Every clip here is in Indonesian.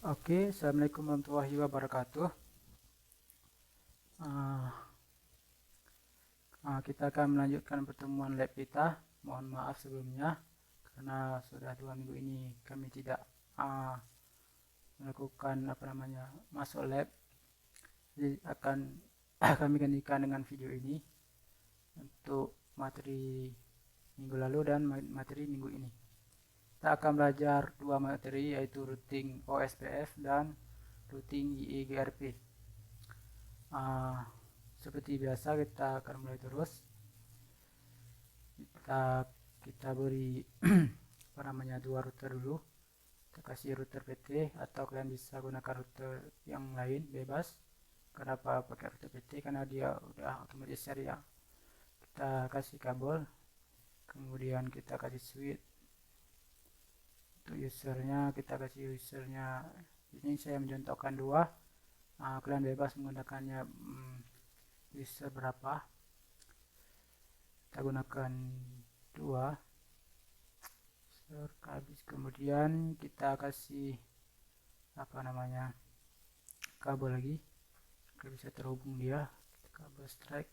Oke, Assalamualaikum warahmatullahi wabarakatuh. Uh, kita akan melanjutkan pertemuan lab kita. Mohon maaf sebelumnya, karena sudah 2 minggu ini kami tidak melakukan masuk lab. Jadi akan kami gantikan dengan video ini untuk materi minggu lalu dan materi minggu ini. Kita akan belajar 2 materi, yaitu routing OSPF dan routing IEGRP. Seperti biasa kita akan mulai terus. Kita beri dua router dulu. Kita kasih router PT, atau kalian bisa gunakan router yang lain bebas. Kenapa pakai router PT? Karena dia udah otomatis serial. Kita kasih kabel, kemudian kita kasih switch. Untuk usernya, kita kasih usernya. Ini saya mencontohkan 2. Kalian bebas menggunakannya user berapa. Kita gunakan 2 habis, kemudian kita kasih kabel lagi agar bisa terhubung dia. Kabel strike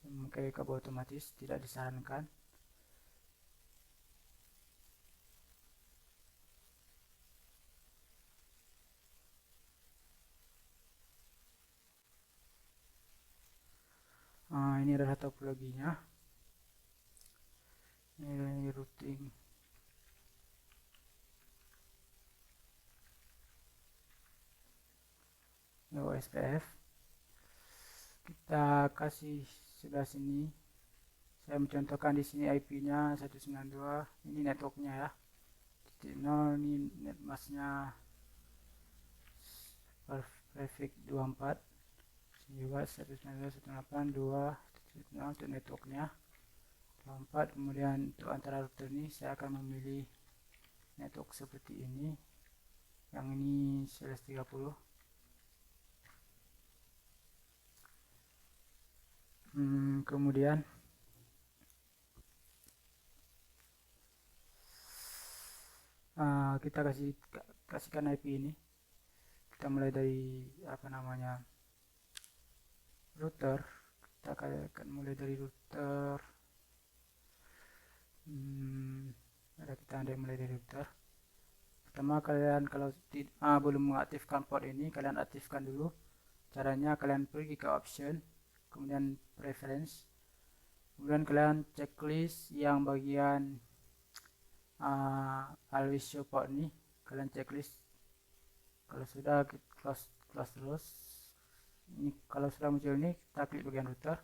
memakai kabel otomatis, tidak disarankan. Ini adalah topologinya. Ini routing OSPF. Kita kasih sebelah sini. Saya mencontohkan di sini IP-nya 192. Ini networknya ya. 0 ini netmasknya prefix 24. Sini juga 192.168.2.0 untuk networknya 24. Kemudian untuk antara router ini saya akan memilih network seperti ini. Yang ini series 30. Kemudian kita kasihkan IP ini. Kita mulai dari router. Kita akan mulai dari router. Kita mulai dari router. Pertama, kalian kalau belum mengaktifkan port ini, kalian aktifkan dulu. Caranya, kalian pergi ke option, kemudian preference, kemudian kalian checklist yang bagian always show port ini, kalian checklist. Kalau sudah, close terus. Ini kalau sudah muncul ini, kita klik bagian router.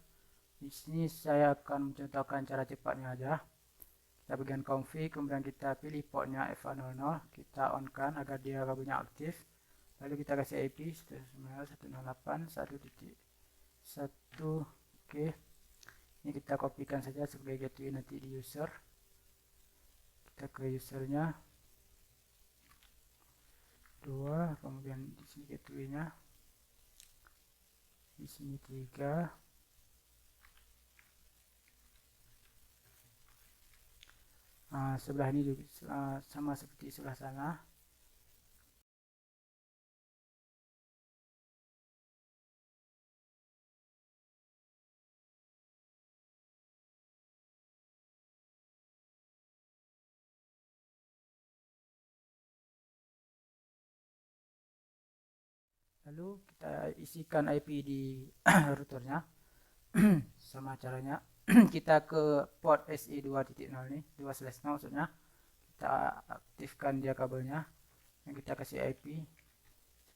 Di sini saya akan mencontohkan cara cepatnya aja. Kita bagian config, kemudian kita pilih portnya FA00, kita on kan agar dia kabelnya aktif. Lalu kita kasih IP 192.168.1.1. Oke. Ini kita kopikan saja sebagai gateway nanti di user. Kita ke usernya 2, kemudian di sini gateway-nya, di sini 3. Sebelah ini juga sama seperti sebelah sana. Lalu kita isikan IP di routernya. Sama caranya. Kita ke port SE2.0 ini, 2/0 maksudnya. Kita aktifkan dia kabelnya. Dan kita kasih IP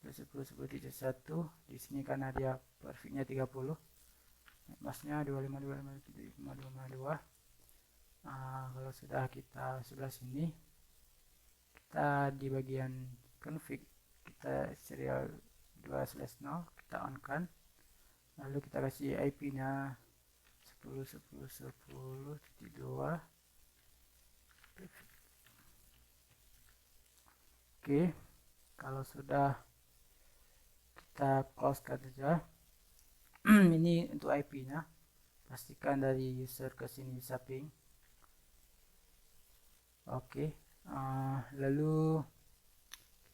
10.10.10.1. Di sini karena dia perfectnya 30. Masnya 252.552. Kalau sudah kita sebelah sini, kita di bagian config, kita serial 2/0, kita on kan. Lalu kita kasih IP-nya 10.10.10.2. Oke, kalau sudah, kita close kan saja. Ini untuk IP-nya. Pastikan dari user ke sini bisa ping. Oke. Lalu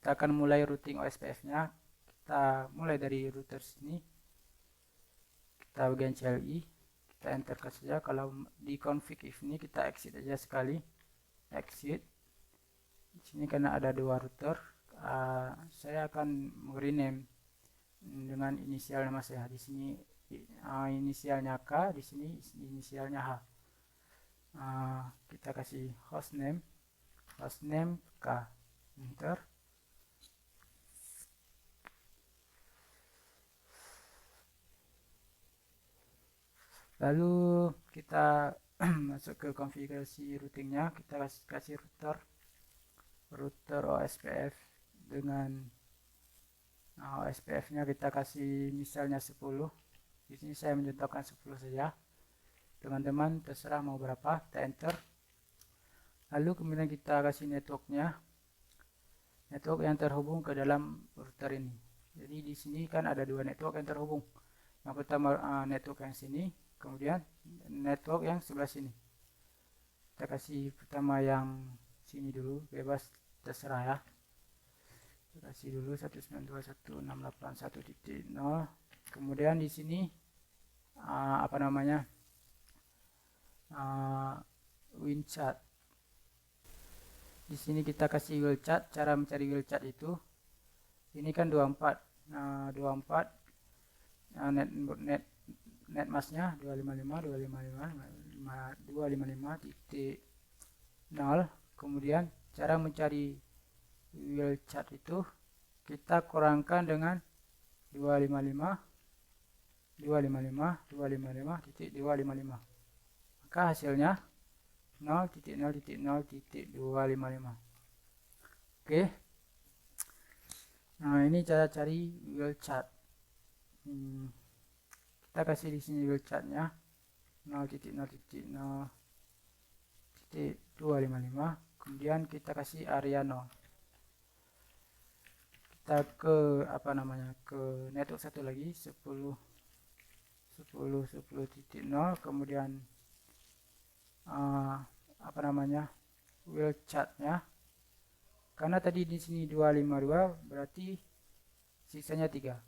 kita akan mulai routing OSPF-nya. Kita mulai dari router sini, kita bagian CLI, kita enterkan saja. Kalau di config if ini kita exit aja sekali, exit. Di sini karena ada dua router, saya akan rename dengan inisial nama saya. Di sini inisialnya K, di sini inisialnya H. Kita kasih hostname K, enter. Lalu kita masuk ke konfigurasi routingnya, kita kasih router OSPF dengan OSPF-nya kita kasih misalnya 10. Di sini saya mencontohkan 10 saja. Teman-teman terserah mau berapa, kita enter. Lalu kemudian kita kasih network-nya, network yang terhubung ke dalam router ini. Jadi di sini kan ada dua network yang terhubung. Yang pertama network yang sini, kemudian network yang sebelah sini. Kita kasih pertama yang sini dulu, bebas terserah ya. Kita kasih dulu 192.168.1.0. Kemudian di sini WinChat. Di sini kita kasih WinChat. Cara mencari WinChat itu, ini kan 24. 24 net masknya 255.255.0. Kemudian cara mencari WinChat itu kita kurangkan dengan 255.255.255. Maka hasilnya 0.0.0.255. Oke. Nah, ini cara cari WinChat. Kita kasih di sini WinChatnya 0.0.0.255. Kemudian kita kasih area 0. Kita ke ke network satu lagi 10.10.10.0. kemudian WinChat-nya, karena tadi di sini 252 berarti sisanya 3.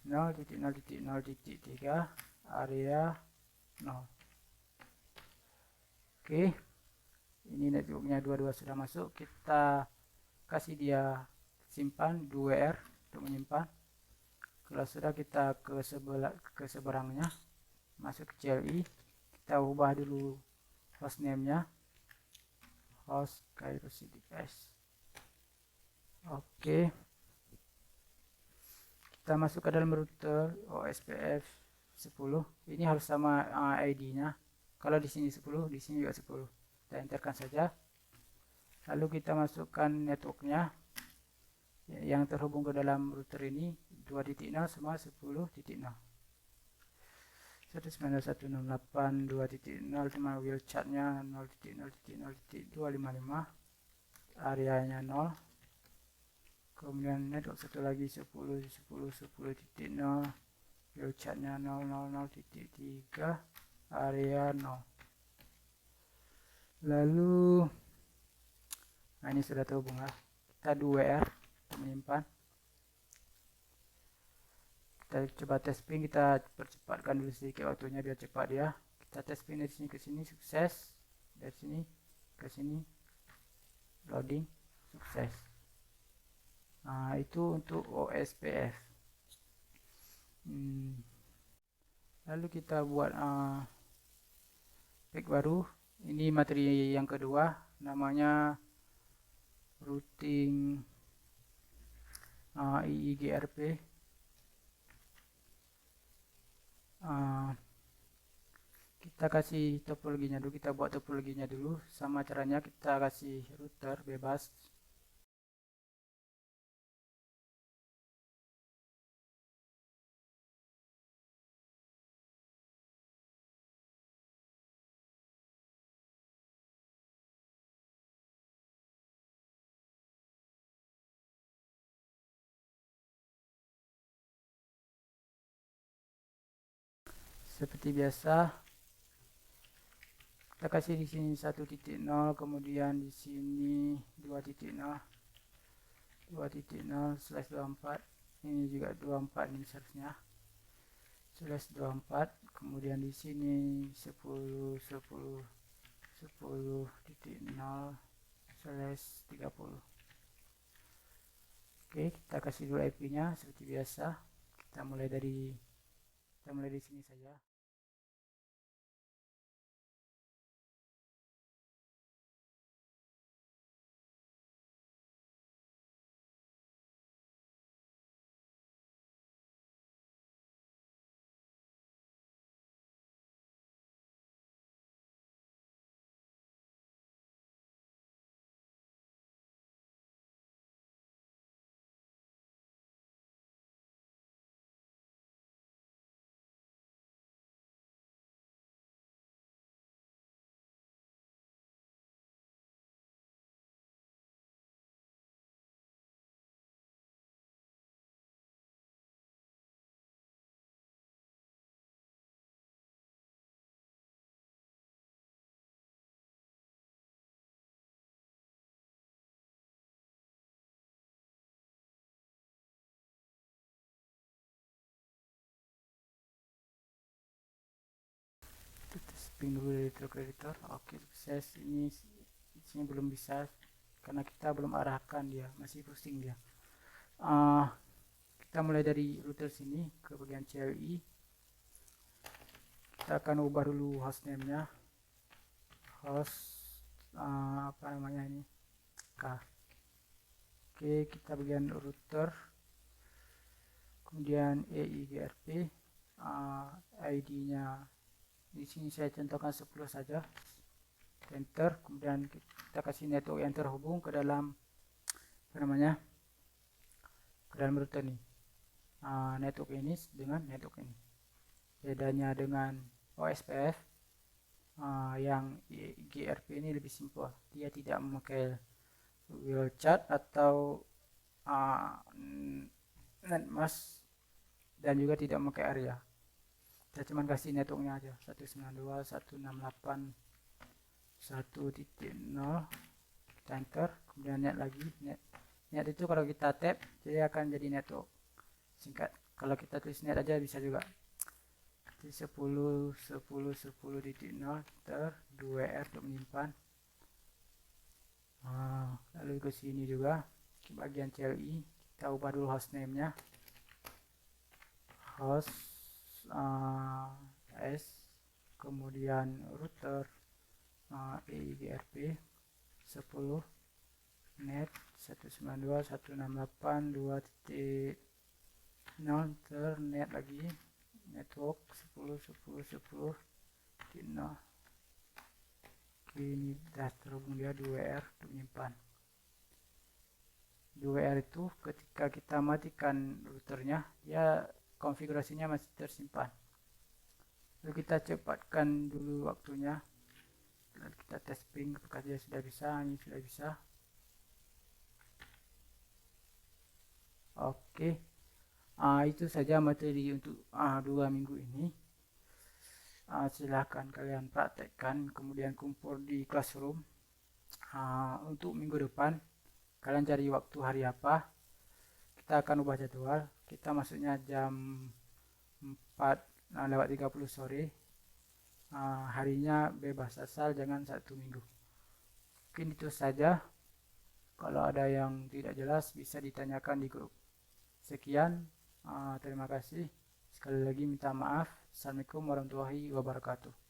0.0.0.3 area 0. Oke, ini networknya 22 sudah masuk. Kita kasih dia simpan 2R untuk menyimpan. Kalau sudah, kita ke seberangnya, masuk ke CLI, kita ubah dulu hostname-nya, host Cairo CDS. Oke, kita masuk ke dalam router OSPF 10. Ini harus sama ID-nya. Kalau di sini 10, di sini juga 10. Kita enterkan saja. Lalu kita masukkan networknya yang terhubung ke dalam router ini 2.0 sama 10.0. 191.168.2.0 cuma WinChat-nya 0.0.0.255, areanya 0. Kemudian network satu lagi 10.10.10.0, WinChat-nya 000.3, area 0. Lalu ini sudah terhubung ya. Kita 2R menyimpan. Kita coba tes ping, kita percepatkan dulu sedikit waktunya biar cepat dia. Kita tes ping dari sini ke sini, sukses. Dari sini ke sini, loading, sukses. Nah, itu untuk OSPF. Lalu kita buat pack baru. Ini materi yang kedua, namanya routing IIGRP. Kita kasih topologinya dulu, kita buat topologinya dulu. Sama caranya kita kasih router bebas. Seperti biasa, kita kasih di sini 1.0, kemudian di sini 2.0. 2.0/24, ini juga 24 ini seharusnya /24, kemudian di sini 10.0/30. Oke, kita kasih dulu IP-nya seperti biasa. Kita mulai di sini saja. Kita spin dulu dari kreditor. Oke, sukses. Ini sini belum bisa karena kita belum arahkan, dia masih pusing dia. Kita mulai dari router sini ke bagian CLI. Kita akan ubah dulu hostname-nya, apa namanya ini, K. Oke, kita bagian router, kemudian EIGRP, ID-nya di sini saya contohkan 10 saja, enter. Kemudian kita kasih network yang terhubung ke dalam apa namanya, ke dalam router nih. Network ini dengan network ini. Bedanya dengan OSPF, yang GRP ini lebih simpel. Dia tidak memakai wheel chat atau netmask, dan juga tidak memakai area. Kita cuma kasih networknya aja, 192.168.1.0, kita enter. Kemudian net lagi, net itu kalau kita tap jadi akan jadi network singkat. Kalau kita tulis net aja bisa juga. 10.10.10.0 enter 2R untuk menyimpan. Lalu ke sini juga ke bagian CLI, kita ubah dulu hostname-nya, host S, kemudian router EIGRP 10 net 192.168.2.0 net lagi network 10.10.10.0. Ini sudah terhubung, dia 2R untuk menyimpan. 2R itu ketika kita matikan routernya, dia konfigurasinya masih tersimpan. Lalu kita cepatkan dulu waktunya. Lalu kita tes ping apakah dia sudah bisa. Ini sudah bisa. Oke, itu saja materi untuk 2 minggu ini. Silahkan kalian praktekkan, kemudian kumpul di classroom. Untuk minggu depan kalian cari waktu hari apa, kita akan ubah jadwal. Kita masuknya jam 4:30 sore. Harinya bebas asal jangan Sabtu Minggu. Mungkin itu saja. Kalau ada yang tidak jelas bisa ditanyakan di grup. Sekian, terima kasih. Sekali lagi minta maaf. Assalamualaikum warahmatullahi wabarakatuh.